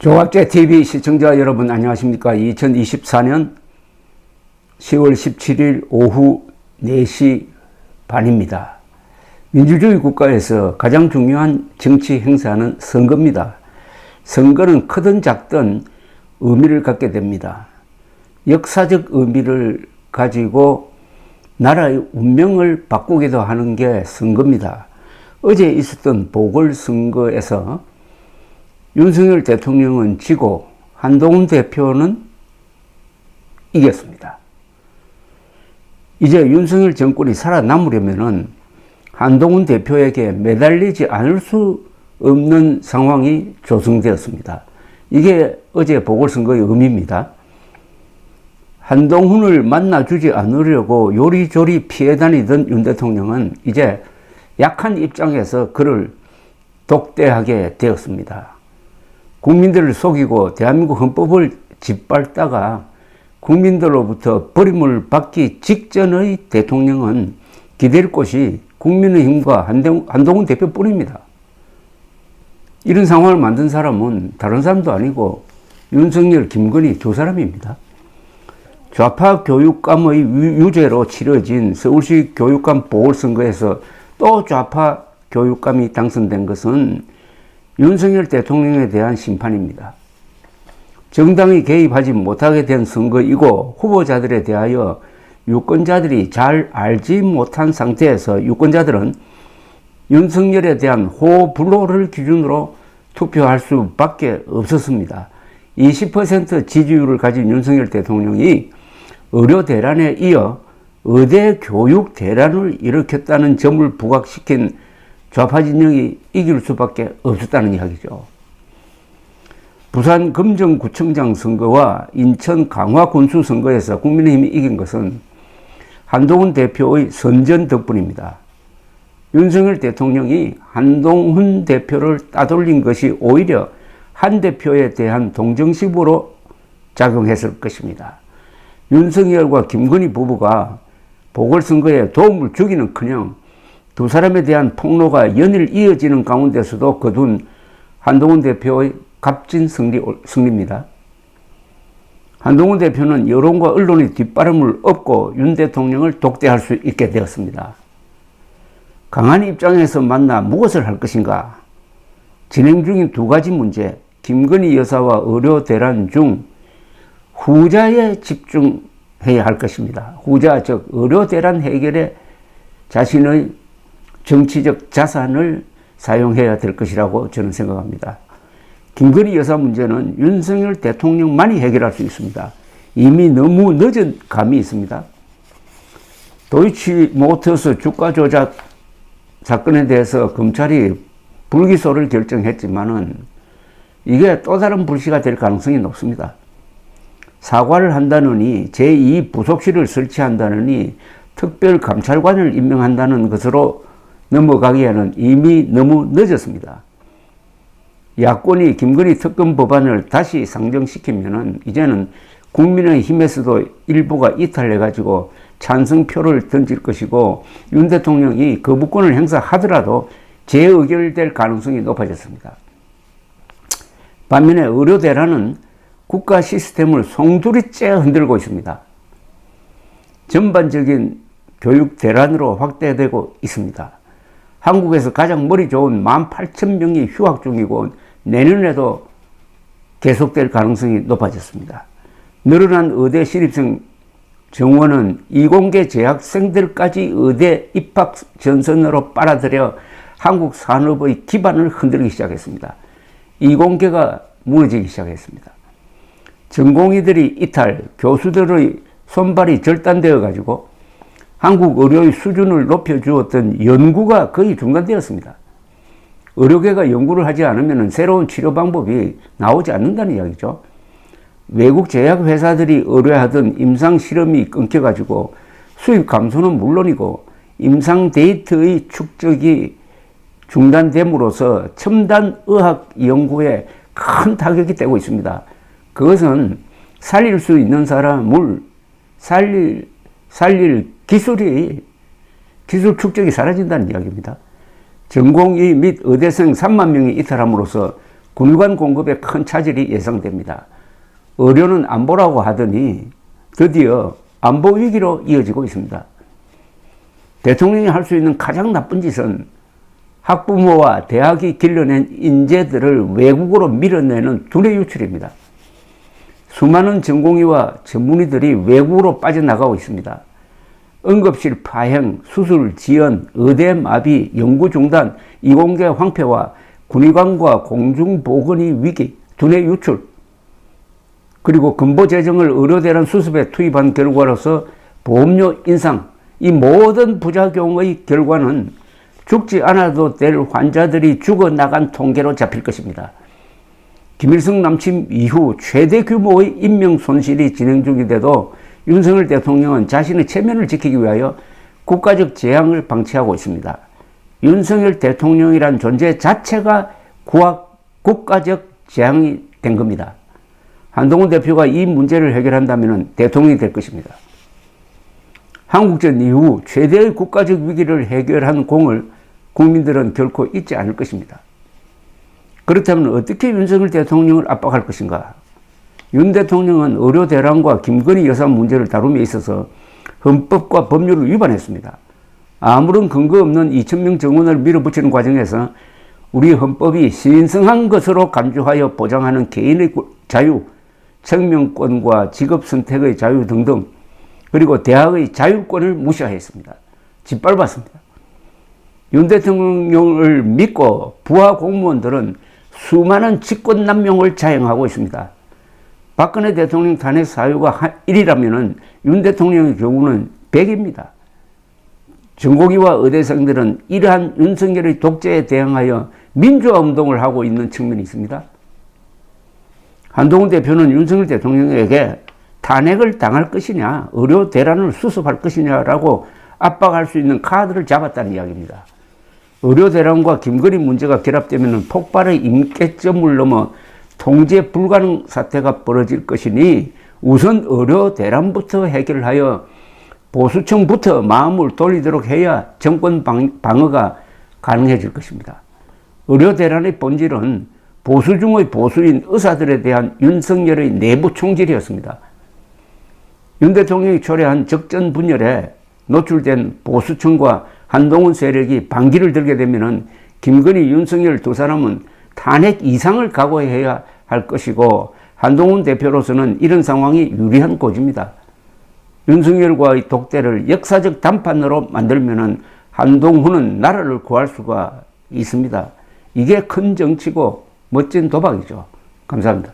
조갑제TV 시청자 여러분 안녕하십니까. 2024년 10월 17일 오후 4시 반입니다. 민주주의 국가에서 가장 중요한 정치 행사는 선거입니다. 선거는 크든 작든 의미를 갖게 됩니다. 역사적 의미를 가지고 나라의 운명을 바꾸기도 하는 게 선거입니다. 어제 있었던 보궐선거에서 윤석열 대통령은 지고 한동훈 대표는 이겼습니다. 이제 윤석열 정권이 살아남으려면은 한동훈 대표에게 매달리지 않을 수 없는 상황이 조성되었습니다. 이게 어제 보궐선거의 의미입니다. 한동훈을 만나주지 않으려고 요리조리 피해 다니던 윤 대통령은 이제 약한 입장에서 그를 독대하게 되었습니다. 국민들을 속이고 대한민국 헌법을 짓밟다가 국민들로부터 버림을 받기 직전의 대통령은 기댈 곳이 국민의힘과 한동훈 대표뿐입니다. 이런 상황을 만든 사람은 다른 사람도 아니고 윤석열, 김건희 두 사람입니다. 좌파 교육감의 유죄로 치러진 서울시 교육감 보궐선거에서 또 좌파 교육감이 당선된 것은 윤석열 대통령에 대한 심판입니다. 정당이 개입하지 못하게 된 선거이고 후보자들에 대하여 유권자들이 잘 알지 못한 상태에서 유권자들은 윤석열에 대한 호불호를 기준으로 투표할 수밖에 없었습니다. 20% 지지율을 가진 윤석열 대통령이 의료 대란에 이어 의대 교육 대란을 일으켰다는 점을 부각시킨 좌파 진영이 이길 수밖에 없었다는 이야기죠. 부산 금정구청장 선거와 인천 강화군수 선거에서 국민의힘이 이긴 것은 한동훈 대표의 선전 덕분입니다. 윤석열 대통령이 한동훈 대표를 따돌린 것이 오히려 한 대표에 대한 동정심으로 작용했을 것입니다. 윤석열과 김건희 부부가 보궐선거에 도움을 주기는커녕 두 사람에 대한 폭로가 연일 이어지는 가운데서도 거둔 한동훈 대표의 값진 승리입니다. 한동훈 대표는 여론과 언론의 뒷바람을 얻고 윤 대통령을 독대할 수 있게 되었습니다. 강한 입장에서 만나 무엇을 할 것인가? 진행 중인 두 가지 문제, 김건희 여사와 의료 대란 중 후자에 집중해야 할 것입니다. 후자, 즉 의료 대란 해결에 자신의 정치적 자산을 사용해야 될 것이라고 저는 생각합니다. 김건희 여사 문제는 윤석열 대통령만이 해결할 수 있습니다. 이미 너무 늦은 감이 있습니다. 도이치모터스 주가 조작 사건에 대해서 검찰이 불기소를 결정했지만은 이게 또 다른 불씨가 될 가능성이 높습니다. 사과를 한다느니 제2부속실을 설치한다느니 특별감찰관을 임명한다는 것으로 넘어가기에는 이미 너무 늦었습니다. 야권이 김건희 특검 법안을 다시 상정시키면은 이제는 국민의힘에서도 일부가 이탈해가지고 찬성표를 던질 것이고 윤 대통령이 거부권을 행사하더라도 재의결될 가능성이 높아졌습니다. 반면에 의료 대란은 국가 시스템을 송두리째 흔들고 있습니다. 전반적인 교육 대란으로 확대되고 있습니다. 한국에서 가장 머리 좋은 18,000명이 휴학 중이고 내년에도 계속될 가능성이 높아졌습니다. 늘어난 의대 신입생 정원은 이공계 재학생들까지 의대 입학 전선으로 빨아들여 한국 산업의 기반을 흔들기 시작했습니다. 이공계가 무너지기 시작했습니다. 전공의들이 이탈, 교수들의 손발이 절단되어 가지고 한국 의료의 수준을 높여주었던 연구가 거의 중단되었습니다. 의료계가 연구를 하지 않으면 새로운 치료 방법이 나오지 않는다는 이야기죠. 외국 제약회사들이 의뢰하던 임상실험이 끊겨가지고 수입 감소는 물론이고 임상 데이터의 축적이 중단됨으로써 첨단 의학 연구에 큰 타격이 되고 있습니다. 그것은 살릴 수 있는 사람을 살릴 기술 축적이 사라진다는 이야기입니다. 전공의 및 의대생 3만 명이 이탈함으로써 군의관 공급에 큰 차질이 예상됩니다. 의료는 안보라고 하더니 드디어 안보 위기로 이어지고 있습니다. 대통령이 할 수 있는 가장 나쁜 짓은 학부모와 대학이 길러낸 인재들을 외국으로 밀어내는 두뇌 유출입니다. 수많은 전공의와 전문의들이 외국으로 빠져나가고 있습니다. 응급실 파행, 수술 지연, 의대 마비, 연구 중단, 이공계 황폐화, 군의관과 공중보건의 위기, 두뇌 유출, 그리고 근보 재정을 의료대란 수습에 투입한 결과로서 보험료 인상, 이 모든 부작용의 결과는 죽지 않아도 될 환자들이 죽어나간 통계로 잡힐 것입니다. 김일성 남침 이후 최대 규모의 인명 손실이 진행 중인데도 윤석열 대통령은 자신의 체면을 지키기 위하여 국가적 재앙을 방치하고 있습니다. 윤석열 대통령이란 존재 자체가 국가적 재앙이 된 겁니다. 한동훈 대표가 이 문제를 해결한다면 대통령이 될 것입니다. 한국전 이후 최대의 국가적 위기를 해결한 공을 국민들은 결코 잊지 않을 것입니다. 그렇다면 어떻게 윤석열 대통령을 압박할 것인가? 윤 대통령은 의료 대란과 김건희 여사 문제를 다룸에 있어서 헌법과 법률을 위반했습니다. 아무런 근거 없는 2,000명 정원을 밀어붙이는 과정에서 우리 헌법이 신성한 것으로 간주하여 보장하는 개인의 자유, 생명권과 직업 선택의 자유 등등, 그리고 대학의 자율권을 무시하였습니다. 짓밟았습니다. 윤 대통령을 믿고 부하 공무원들은 수많은 직권남용을 자행하고 있습니다. 박근혜 대통령 탄핵 사유가 1이라면 윤 대통령의 경우는 100입니다. 전공의와 의대생들은 이러한 윤석열의 독재에 대항하여 민주화 운동을 하고 있는 측면이 있습니다. 한동훈 대표는 윤석열 대통령에게 탄핵을 당할 것이냐, 의료 대란을 수습할 것이냐라고 압박할 수 있는 카드를 잡았다는 이야기입니다. 의료 대란과 김건희 문제가 결합되면 폭발의 임계점을 넘어 통제 불가능 사태가 벌어질 것이니 우선 의료 대란부터 해결하여 보수층부터 마음을 돌리도록 해야 정권 방어가 가능해질 것입니다. 의료 대란의 본질은 보수 중의 보수인 의사들에 대한 윤석열의 내부 총질이었습니다. 윤 대통령이 초래한 적전 분열에 노출된 보수층과 한동훈 세력이 반기를 들게 되면 김건희, 윤석열 두 사람은 탄핵 이상을 각오해야 할 것이고 한동훈 대표로서는 이런 상황이 유리한 고지입니다. 윤석열과의 독대를 역사적 단판으로 만들면 한동훈은 나라를 구할 수가 있습니다. 이게 큰 정치고 멋진 도박이죠. 감사합니다.